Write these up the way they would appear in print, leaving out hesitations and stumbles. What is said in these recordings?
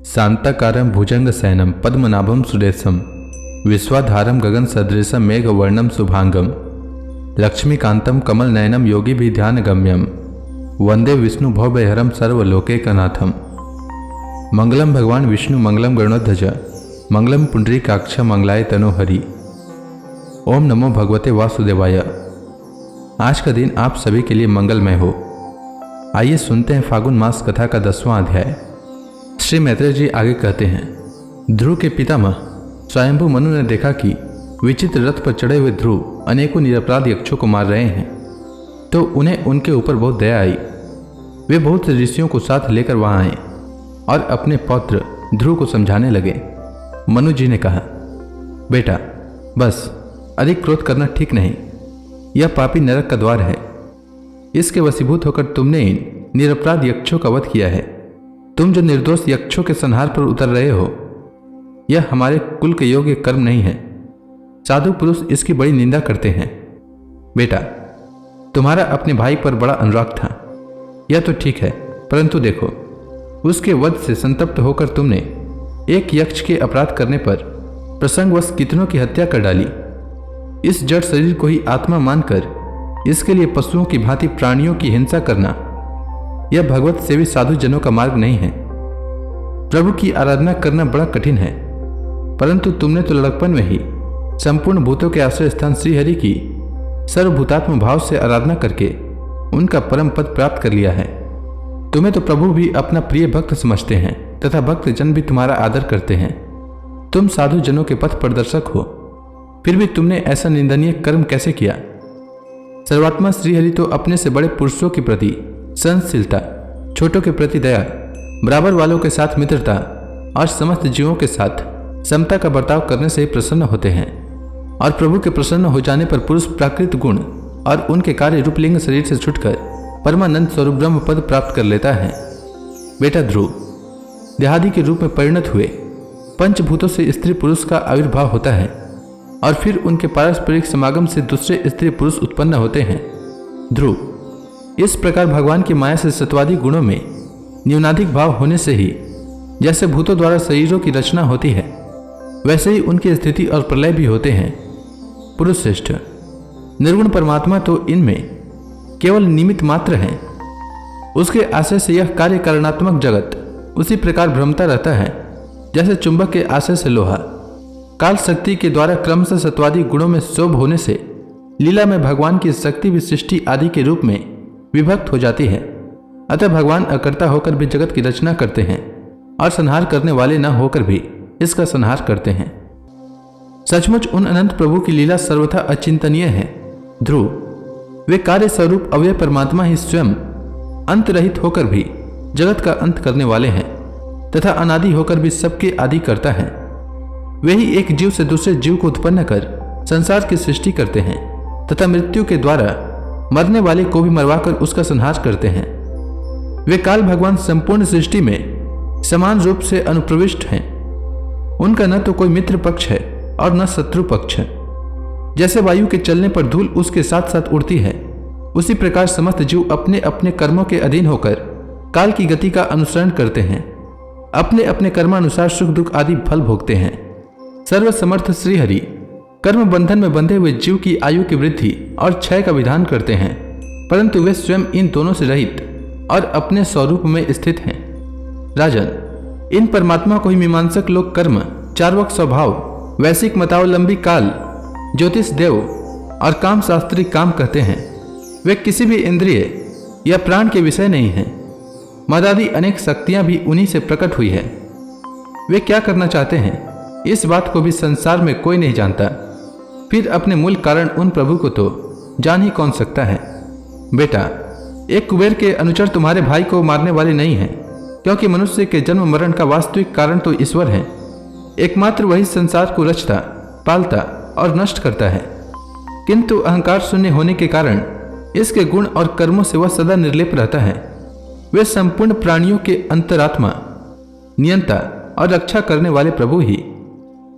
शांताकारं भुजंगशयनं पद्मनाभं सुरेशं विश्वाधारं गगनसदृशं मेघवर्णं शुभांगं लक्ष्मीकान्तं कमलनयनं योगिभिर्ध्यानगम्यं वंदे विष्णु भवभयहरं सर्वलोकैकनाथं। मंगलम भगवान विष्णु मंगलम गरुड़ध्वज मंगलम पुंडरीकाक्ष मंगलाय तनोहरि। ओम नमो भगवते वासुदेवाय। आज का दिन आप सभी के लिए मंगलमय हो। आइए सुनते हैं फागुन मास कथा का 10वां अध्याय। श्री मैत्रेय जी आगे कहते हैं, ध्रुव के पितामह स्वयंभू मनु ने देखा कि विचित्र रथ पर चढ़े हुए ध्रुव अनेकों निरपराध यक्षों को मार रहे हैं, तो उन्हें उनके ऊपर बहुत दया आई। वे बहुत से ऋषियों को साथ लेकर वहां आए और अपने पौत्र ध्रुव को समझाने लगे। मनु जी ने कहा, बेटा बस अधिक क्रोध करना ठीक नहीं। यह पापी नरक का द्वार है। इसके वशीभूत होकर तुमने इन निरपराध यक्षों का वध किया है। तुम जो निर्दोष यक्षों के संहार पर उतर रहे हो, यह हमारे कुल के योग्य कर्म नहीं है। साधु पुरुष इसकी बड़ी निंदा करते हैं। बेटा, तुम्हारा अपने भाई पर बड़ा अनुराग था, यह तो ठीक है, परंतु देखो, उसके वध से संतप्त होकर तुमने एक यक्ष के अपराध करने पर प्रसंगवश कितनों की हत्या कर डाली। इस जड़ शरीर को ही आत्मा मानकर इसके लिए पशुओं की भांति प्राणियों की हिंसा करना, यह भगवत सेवी साधु जनों का मार्ग नहीं है। प्रभु की आराधना करना बड़ा कठिन है, परंतु तुमने तो लड़कपन में ही संपूर्ण भूतों के आश्रय स्थान श्रीहरि की सर्वभूतात्म भाव से आराधना करके उनका परम पद प्राप्त कर लिया है। तुम्हें तो प्रभु भी अपना प्रिय भक्त समझते हैं तथा भक्त जन भी तुम्हारा आदर करते हैं। तुम साधु जनों के पथ प्रदर्शक हो, फिर भी तुमने ऐसा निंदनीय कर्म कैसे किया। सर्वात्मा श्रीहरि तो अपने से बड़े पुरुषों के प्रति सहनशीलता, छोटों के प्रति दया, बराबर वालों के साथ मित्रता और समस्त जीवों के साथ समता का बर्ताव करने से प्रसन्न होते हैं। और प्रभु के प्रसन्न हो जाने पर पुरुष प्राकृत गुण और उनके कार्य रूपलिंग शरीर से छुटकर परमानंद स्वरूप ब्रह्म पद प्राप्त कर लेता है। बेटा ध्रुव, देहादि के रूप में परिणत हुए पंचभूतों से स्त्री पुरुष का आविर्भाव होता है और फिर उनके पारस्परिक समागम से दूसरे स्त्री पुरुष उत्पन्न होते हैं। ध्रुव, इस प्रकार भगवान की माया से सत्वादी गुणों में न्यूनाधिक भाव होने से ही जैसे भूतों द्वारा शरीरों की रचना होती है, वैसे ही उनकी स्थिति और प्रलय भी होते हैं। पुरुष श्रेष्ठ, निर्गुण परमात्मा तो इनमें केवल निमित्त मात्र हैं। उसके आशय से यह कार्य कारणात्मक जगत उसी प्रकार भ्रमता रहता है जैसे चुंबक के आशय से लोहा। काल शक्ति के द्वारा क्रमशः सत्वादी गुणों में शोभ होने से लीला में भगवान की शक्ति भी सृष्टि आदि के रूप में विभक्त हो जाती है। अतः भगवान अकर्ता होकर भी जगत की रचना करते हैं और संहार करने वाले न होकर भी इसका संहार करते हैं। सचमुच उन अनंत प्रभु की लीला सर्वथा अचिंतनीय है। ध्रुव, वे कार्य स्वरूप अव्यय परमात्मा ही स्वयं अंत रहित होकर भी जगत का अंत करने वाले हैं तथा अनादि होकर भी सबके आदि करता है। वे ही एक जीव से दूसरे जीव को उत्पन्न कर संसार की सृष्टि करते हैं तथा मृत्यु के द्वारा मरने वाले को भी मरवाकर उसका संहार करते हैं। वे काल भगवान संपूर्ण सृष्टि में समान रूप से अनुप्रविष्ट हैं। उनका न तो कोई मित्र पक्ष है और न शत्रु पक्ष। जैसे वायु के चलने पर धूल उसके साथ साथ उड़ती है, उसी प्रकार समस्त जीव अपने अपने कर्मों के अधीन होकर काल की गति का अनुसरण करते हैं। अपने अपने कर्मानुसार सुख दुख आदि फल भोगते हैं। सर्वसमर्थ श्रीहरि कर्म बंधन में बंधे हुए जीव की आयु की वृद्धि और क्षय का विधान करते हैं, परंतु वे स्वयं इन दोनों से रहित और अपने स्वरूप में स्थित हैं। राजन, इन परमात्मा को ही मीमांसक लोग कर्म, चार्वक स्वभाव, वैश्विक मतावलंबी काल, ज्योतिष देव और काम शास्त्री काम कहते हैं। वे किसी भी इंद्रिय या प्राण के विषय नहीं हैं। मदादि अनेक शक्तियां भी उन्हीं से प्रकट हुई है। वे क्या करना चाहते हैं, इस बात को भी संसार में कोई नहीं जानता। फिर अपने मूल कारण उन प्रभु को तो जान ही कौन सकता है। बेटा, एक कुबेर के अनुचर तुम्हारे भाई को मारने वाले नहीं हैं, क्योंकि मनुष्य के जन्म मरण का वास्तविक कारण तो ईश्वर है। एकमात्र वही संसार को रचता, पालता और नष्ट करता है, किंतु अहंकार शून्य होने के कारण इसके गुण और कर्मों से वह सदा निर्लेप रहता है। वे संपूर्ण प्राणियों के अंतरात्मा, नियंता और रक्षा करने वाले प्रभु ही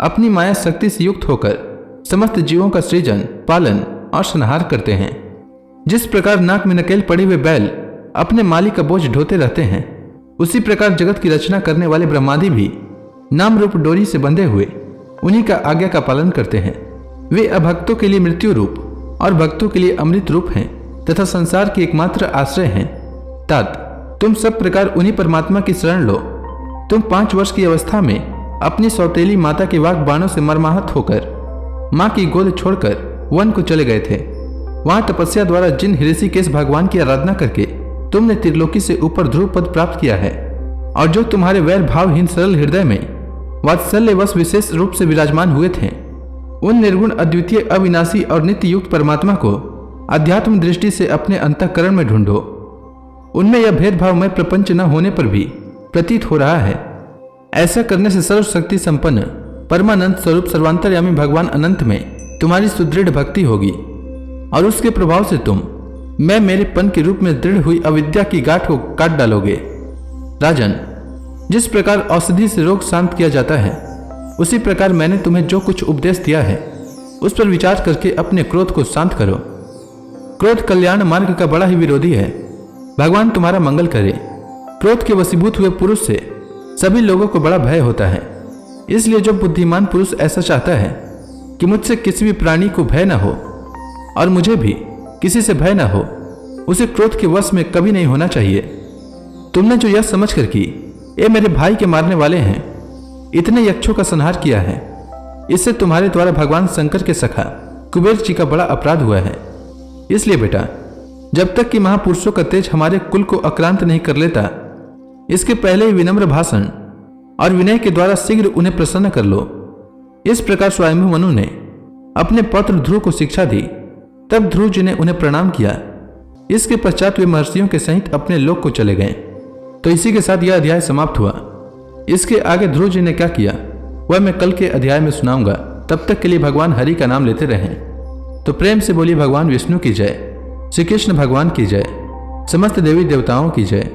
अपनी माया शक्ति से युक्त होकर समस्त जीवों का सृजन, पालन और संहार करते हैं। जिस प्रकार नाक में नकेल पड़े हुए बैल अपने मालिक का बोझ ढोते रहते हैं, उसी प्रकार जगत की रचना करने वाले ब्रह्मादि भी नाम रूप डोरी से बंधे हुए उन्हीं का आज्ञा का पालन करते हैं। वे अभक्तों के लिए मृत्यु रूप और भक्तों के लिए अमृत रूप हैं तथा संसार की एकमात्र आश्रय हैं। तात, तुम सब प्रकार उन्हीं परमात्मा की शरण लो। तुम 5 वर्ष की अवस्था में अपनी सौतेली माता के वाक बाणों से मर्माहत होकर माँ की गोद छोड़कर वन को चले गए थे। वहां तपस्या द्वारा जिन ऋषिकेश भगवान की आराधना करके तुमने त्रिलोकी से ऊपर ध्रुव पद प्राप्त किया है और जो तुम्हारे वैर भावहीन सरल हृदय में वात्सल्यवश विशेष रूप से विराजमान हुए थे, उन निर्गुण अद्वितीय अविनाशी और नित्य युक्त परमात्मा को अध्यात्म दृष्टि से अपने अंतःकरण में ढूंढो। उनमें यह भेदभावमय प्रपंच न होने पर भी प्रतीत हो रहा है। ऐसा करने से सर्वशक्ति संपन्न परमानंद स्वरूप सर्वांतर्यामी भगवान अनंत में तुम्हारी सुदृढ़ भक्ति होगी और उसके प्रभाव से तुम मैं मेरे पन के रूप में दृढ़ हुई अविद्या की गांठ को काट डालोगे। राजन, जिस प्रकार औषधि से रोग शांत किया जाता है, उसी प्रकार मैंने तुम्हें जो कुछ उपदेश दिया है उस पर विचार करके अपने क्रोध को शांत करो। क्रोध कल्याण मार्ग का बड़ा ही विरोधी है। भगवान तुम्हारा मंगल करे। क्रोध के वशीभूत हुए पुरुष से सभी लोगों को बड़ा भय होता है। इसलिए जो बुद्धिमान पुरुष ऐसा चाहता है कि मुझसे किसी भी प्राणी को भय न हो और मुझे भी किसी से भय न हो, उसे क्रोध के वश में कभी नहीं होना चाहिए। तुमने जो यह समझ कर कि ये मेरे भाई के मारने वाले हैं, इतने यक्षों का संहार किया है, इससे तुम्हारे द्वारा भगवान शंकर के सखा कुबेर जी का बड़ा अपराध हुआ है। इसलिए बेटा, जब तक कि महापुरुषों का तेज हमारे कुल को आक्रांत नहीं कर लेता, इसके पहले ही विनम्र भाषण और विनय के द्वारा शीघ्र उन्हें प्रसन्न कर लो। इस प्रकार स्वयंभू मनु ने अपने पौत्र ध्रुव को शिक्षा दी। तब ध्रुव जी ने उन्हें प्रणाम किया। इसके पश्चात वे महर्षियों के सहित अपने लोक को चले गए। तो इसी के साथ यह अध्याय समाप्त हुआ। इसके आगे ध्रुव जी ने क्या किया वह मैं कल के अध्याय में सुनाऊंगा। तब तक के लिए भगवान हरि का नाम लेते रहें। तो प्रेम से बोलिए भगवान विष्णु की जय, श्री कृष्ण भगवान की जय, समस्त देवी देवताओं की जय।